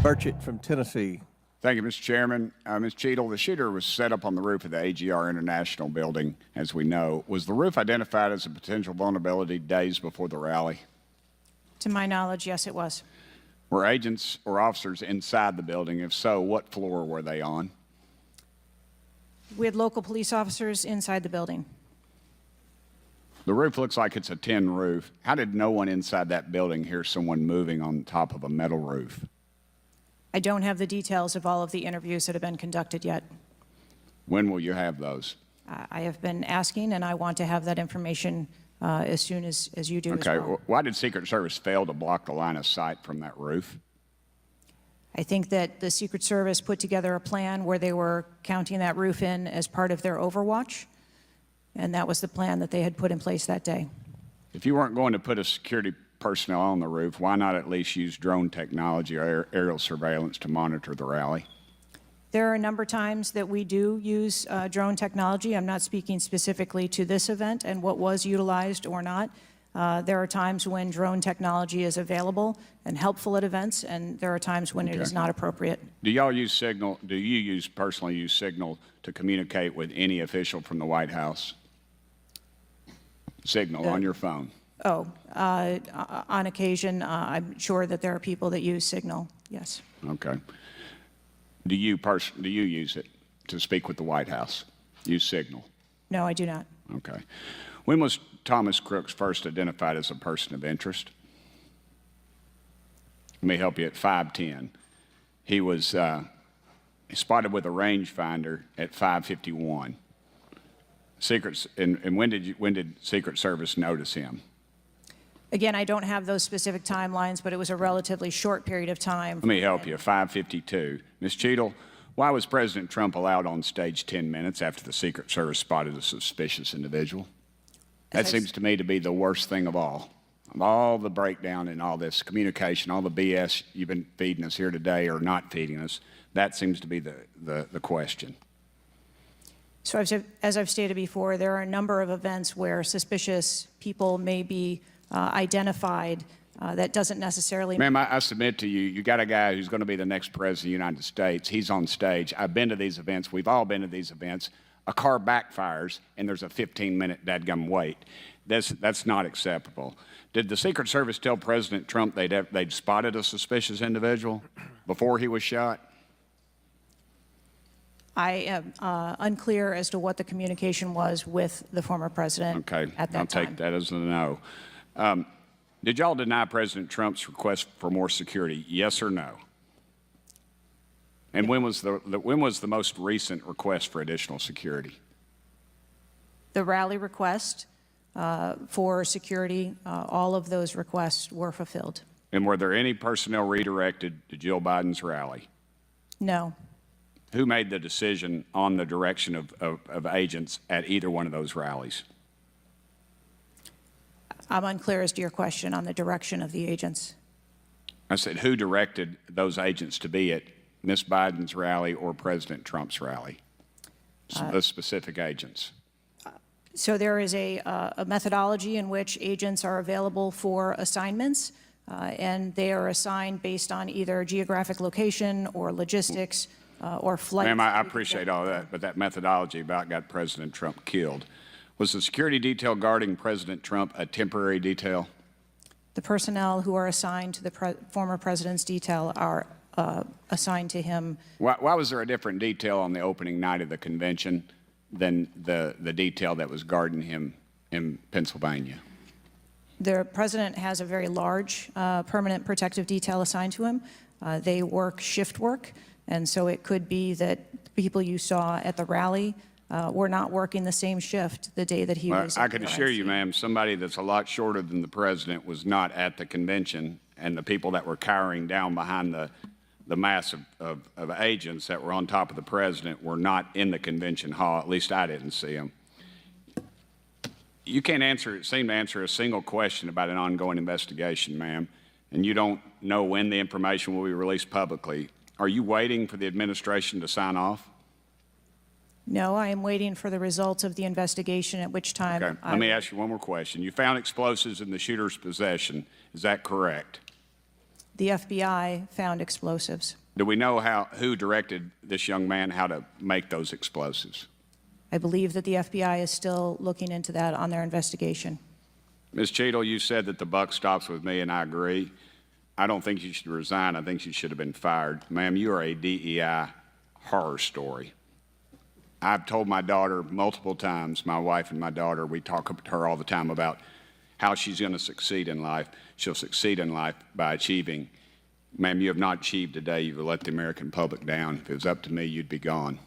Burchett from Tennessee. Thank you, Mr. Chairman. Ms. Cheatle, the shooter was set up on the roof of the AGR International building, as we know. Was the roof identified as a potential vulnerability days before the rally? To my knowledge, yes, it was. Were agents or officers inside the building? If so, what floor were they on? We had local police officers inside the building. The roof looks like it's a tin roof. How did no one inside that building hear someone moving on top of a metal roof? I don't have the details of all of the interviews that have been conducted yet. When will you have those? I have been asking, and I want to have that information as soon as you do as well. Okay, why did Secret Service fail to block the line of sight from that roof? I think that the Secret Service put together a plan where they were counting that roof in as part of their overwatch, and that was the plan that they had put in place that day. If you weren't going to put a security personnel on the roof, why not at least use drone technology or aerial surveillance to monitor the rally? There are a number of times that we do use drone technology. I'm not speaking specifically to this event and what was utilized or not. There are times when drone technology is available and helpful at events, and there are times when it is not appropriate. Do y'all use Signal? Do you personally use Signal to communicate with any official from the White House? Signal on your phone? Oh, on occasion, I'm sure that there are people that use Signal, yes. Okay. Do you use it to speak with the White House? Use Signal? No, I do not. Okay. When was Thomas Crooks first identified as a person of interest? Let me help you. At 5:10, he was spotted with a rangefinder at 5:51. And when did Secret Service notice him? Again, I don't have those specific timelines, but it was a relatively short period of time. Let me help you. 5:52. Ms. Cheatle, why was President Trump allowed on stage 10 minutes after the Secret Service spotted a suspicious individual? That seems to me to be the worst thing of all. Of all the breakdown and all this communication, all the BS you've been feeding us here today or not feeding us, that seems to be the question. So as I've stated before, there are a number of events where suspicious people may be identified. That doesn't necessarily... Ma'am, I submit to you, you got a guy who's going to be the next president of the United States. He's on stage. I've been to these events. We've all been to these events. A car backfires, and there's a 15-minute dadgum wait. That's not acceptable. Did the Secret Service tell President Trump they'd spotted a suspicious individual before he was shot? I am unclear as to what the communication was with the former president at that time. I'll take that as a no. Did y'all deny President Trump's request for more security, yes or no? And when was the most recent request for additional security? The rally request for security, all of those requests were fulfilled. And were there any personnel redirected to Jill Biden's rally? No. Who made the decision on the direction of agents at either one of those rallies? I'm unclear as to your question on the direction of the agents. I said, who directed those agents to be at Ms. Biden's rally or President Trump's rally? The specific agents. So there is a methodology in which agents are available for assignments, and they are assigned based on either geographic location or logistics or flight. Ma'am, I appreciate all that, but that methodology about got President Trump killed. Was the security detail guarding President Trump a temporary detail? The personnel who are assigned to the former president's detail are assigned to him. Why was there a different detail on the opening night of the convention than the detail that was guarding him in Pennsylvania? The president has a very large permanent protective detail assigned to him. They work shift work, and so it could be that people you saw at the rally were not working the same shift the day that he was. I can assure you, ma'am, somebody that's a lot shorter than the president was not at the convention, and the people that were cowering down behind the mass of agents that were on top of the president were not in the convention hall. At least I didn't see them. You can't seem to answer a single question about an ongoing investigation, ma'am, and you don't know when the information will be released publicly. Are you waiting for the administration to sign off? No, I am waiting for the results of the investigation, at which time... Okay. Let me ask you one more question. You found explosives in the shooter's possession. Is that correct? the FBI found explosives. Do we know who directed this young man how to make those explosives? I believe that the FBI is still looking into that on their investigation. Ms. Cheatle, you said that the buck stops with me, and I agree. I don't think you should resign. I think you should have been fired. Ma'am, you are a DEI horror story. I've told my daughter multiple times, my wife and my daughter, we talk to her all the time about how she's going to succeed in life. She'll succeed in life by achieving. Ma'am, you have not achieved today. You've let the American public down. If it was up to me, you'd be gone.